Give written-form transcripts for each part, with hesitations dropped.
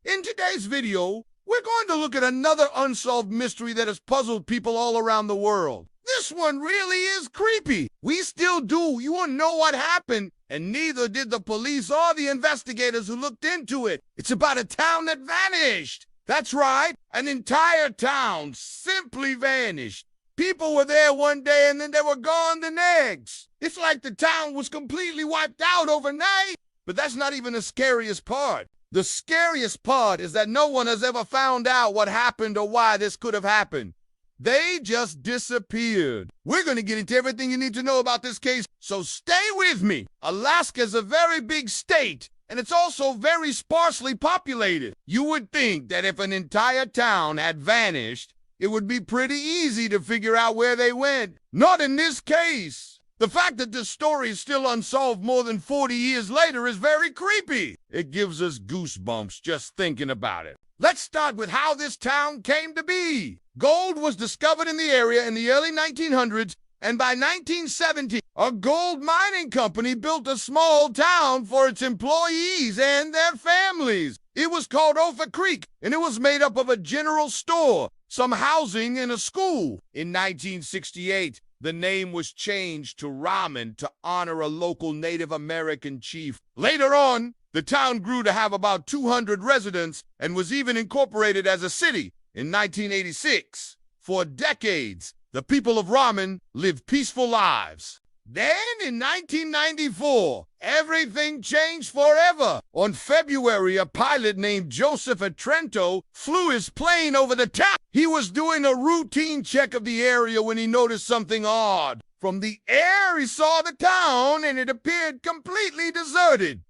In today's video, we're going to look at another unsolved mystery that has puzzled people all around the world. This one really is creepy. We still do. You won't know what happened, and neither did the police or the investigators who looked into it. It's about a town that vanished. That's right, an entire town simply vanished. People were there one day and then they were gone the next. It's like the town was completely wiped out overnight. But that's not even the scariest part. The scariest part is that no one has ever found out what happened or why this could have happened. They just disappeared. We're going to get into everything you need to know about this case, so stay with me. Alaska is a very big state, and it's also very sparsely populated. You would think that if an entire town had vanished, it would be pretty easy to figure out where they went. Not in this case. The fact that this story is still unsolved more than 40 years later is very creepy. It gives us goosebumps just thinking about it. Let's start with how this town came to be. Gold was discovered in the area in the early 1900s, and by 1970, a gold mining company built a small town for its employees and their families. It was called Ophir Creek, and it was made up of a general store, some housing, and a school. In 1968, the name was changed to Ramen to honor a local Native American chief. Later on, the town grew to have about 200 residents and was even incorporated as a city in 1986. For decades, the people of Ramen lived peaceful lives. Then, in 1994, everything changed forever. On February, a pilot named Joseph Atrento flew his plane over the town. He was doing a routine check of the area when he noticed something odd. From the air, he saw the town, and it appeared completely deserted.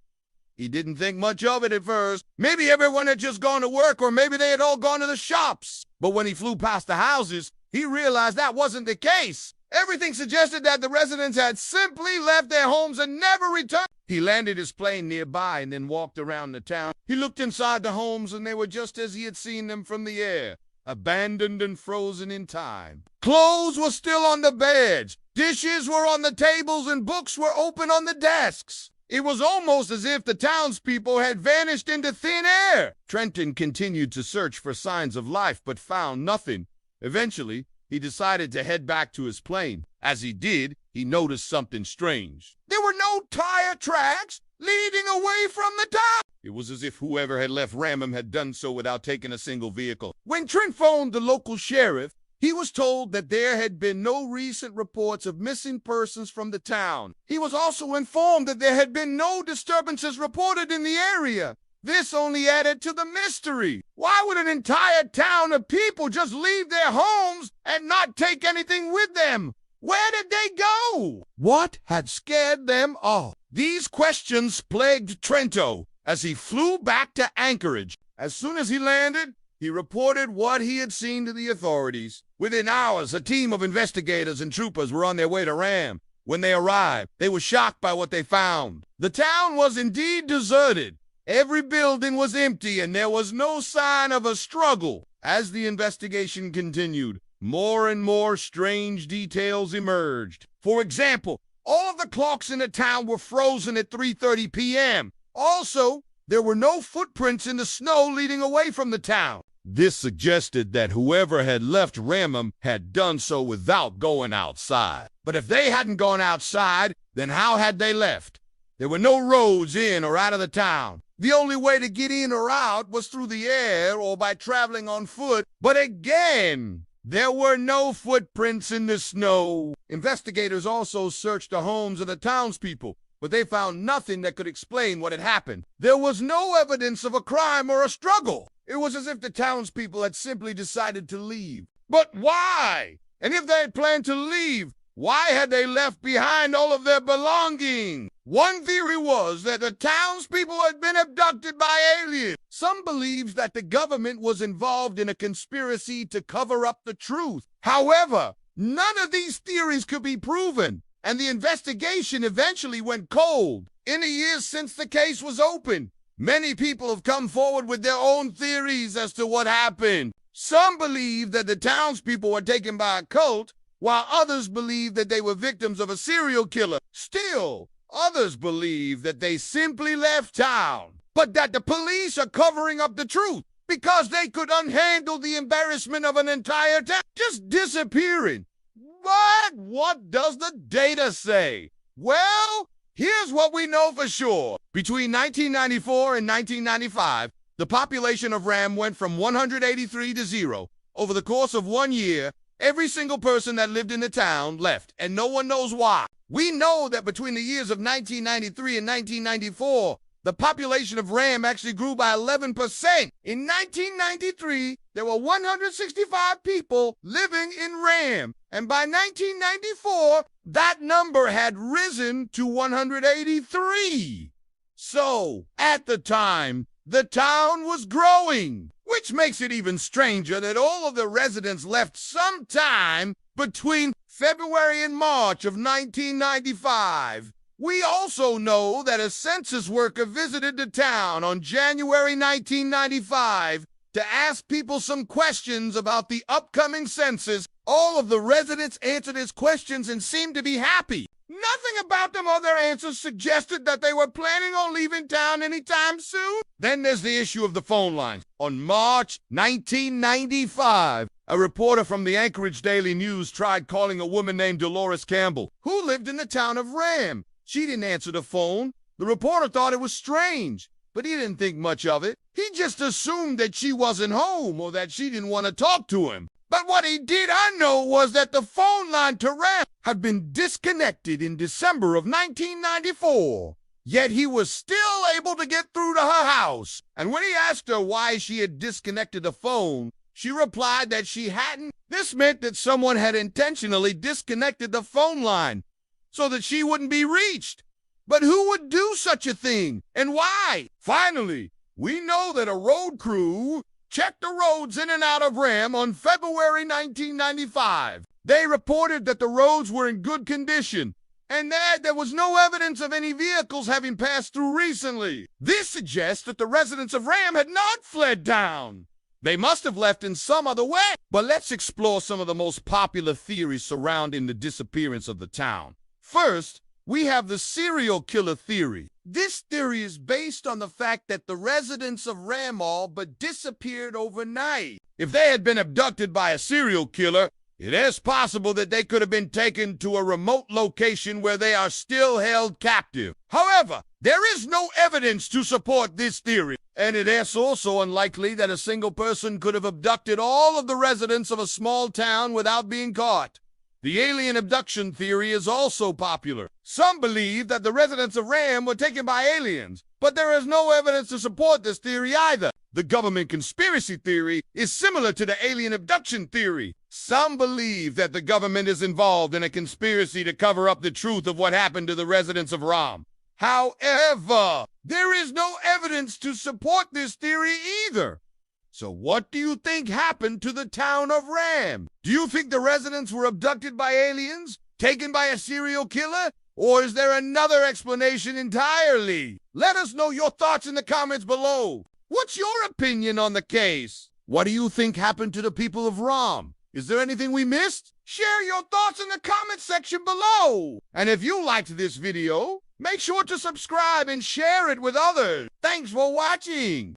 He didn't think much of it at first. Maybe everyone had just gone to work, or maybe they had all gone to the shops. But when he flew past the houses, he realized that wasn't the case. Everything suggested that the residents had simply left their homes and never returned. He landed his plane nearby and then walked around the town. He looked inside the homes, and they were just as he had seen them from the air, abandoned and frozen in time. Clothes were still on the beds, dishes were on the tables, and books were open on the desks. It was almost as if the townspeople had vanished into thin air. Trenton continued to search for signs of life, but found nothing. Eventually, he decided to head back to his plane. As he did, he noticed something strange. There were no tire tracks leading away from the town. It was as if whoever had left Ramen had done so without taking a single vehicle. When Trent phoned the local sheriff, he was told that there had been no recent reports of missing persons from the town. He was also informed that there had been no disturbances reported in the area. This only added to the mystery. Why would an entire town of people just leave their homes and not take anything with them? Where did they go? What had scared them off? These questions plagued Trento as he flew back to Anchorage. As soon as he landed, he reported what he had seen to the authorities. Within hours, a team of investigators and troopers were on their way to Ram. When they arrived, they were shocked by what they found. The town was indeed deserted. Every building was empty, and there was no sign of a struggle. As the investigation continued, more and more strange details emerged. For example, all of the clocks in the town were frozen at 3:30 p.m. Also, there were no footprints in the snow leading away from the town. This suggested that whoever had left Ramen had done so without going outside. But if they hadn't gone outside, then how had they left? There were no roads in or out of the town. The only way to get in or out was through the air or by traveling on foot. But again, there were no footprints in the snow. Investigators also searched the homes of the townspeople, but they found nothing that could explain what had happened. There was no evidence of a crime or a struggle. It was as if the townspeople had simply decided to leave. But why? And if they had planned to leave, why had they left behind all of their belongings? One theory was that the townspeople had been abducted by aliens. Some believed that the government was involved in a conspiracy to cover up the truth. However, none of these theories could be proven, and the investigation eventually went cold. In the years since the case was opened, many people have come forward with their own theories as to what happened. Some believe that the townspeople were taken by a cult, while others believe that they were victims of a serial killer. Still, others believe that they simply left town. but that the police are covering up the truth because they could unhandle the embarrassment of an entire town just disappearing. But what does the data say? Well, here's what we know for sure. Between 1994 and 1995, the population of Ram went from 183 to 0. Over the course of 1 year, every single person that lived in the town left, and no one knows why. We know that between the years of 1993 and 1994, the population of Ram actually grew by 11%. In 1993, there were 165 people living in Ram, and by 1994, that number had risen to 183. So, at the time, the town was growing, which makes it even stranger that all of the residents left sometime between February and March of 1995. We also know that a census worker visited the town on January 1995 to ask people some questions about the upcoming census. All of the residents answered his questions and seemed to be happy. Nothing about them or their answers suggested that they were planning on leaving town anytime soon. Then there's the issue of the phone lines. On March 1995, a reporter from the Anchorage Daily News tried calling a woman named Dolores Campbell, who lived in the town of Ram. She didn't answer the phone. The reporter thought it was strange, but he didn't think much of it. He just assumed that she wasn't home or that she didn't want to talk to him. But what he did know was that the phone line to Ram had been disconnected in December of 1994. Yet he was still able to get through to her house. And when he asked her why she had disconnected the phone, she replied that she hadn't. This meant that someone had intentionally disconnected the phone line so that she wouldn't be reached. But who would do such a thing, and why? Finally, we know that a road crew checked the roads in and out of Ram on February 1995. They reported that the roads were in good condition and that there was no evidence of any vehicles having passed through recently. This suggests that the residents of Ram had not fled town. They must have left in some other way. But let's explore some of the most popular theories surrounding the disappearance of the town. First, we have the serial killer theory. This theory is based on the fact that the residents of Ram all but disappeared overnight. If they had been abducted by a serial killer, it is possible that they could have been taken to a remote location where they are still held captive. However, there is no evidence to support this theory, and it is also unlikely that a single person could have abducted all of the residents of a small town without being caught. The alien abduction theory is also popular. Some believe that the residents of Ram were taken by aliens, but there is no evidence to support this theory either. The government conspiracy theory is similar to the alien abduction theory. Some believe that the government is involved in a conspiracy to cover up the truth of what happened to the residents of Ram. However, there is no evidence to support this theory either. So what do you think happened to the town of Ram? Do you think the residents were abducted by aliens, taken by a serial killer, or is there another explanation entirely? Let us know your thoughts in the comments below. What's your opinion on the case? What do you think happened to the people of Ram? Is there anything we missed? Share your thoughts in the comment section below. And if you liked this video, make sure to subscribe and share it with others. Thanks for watching.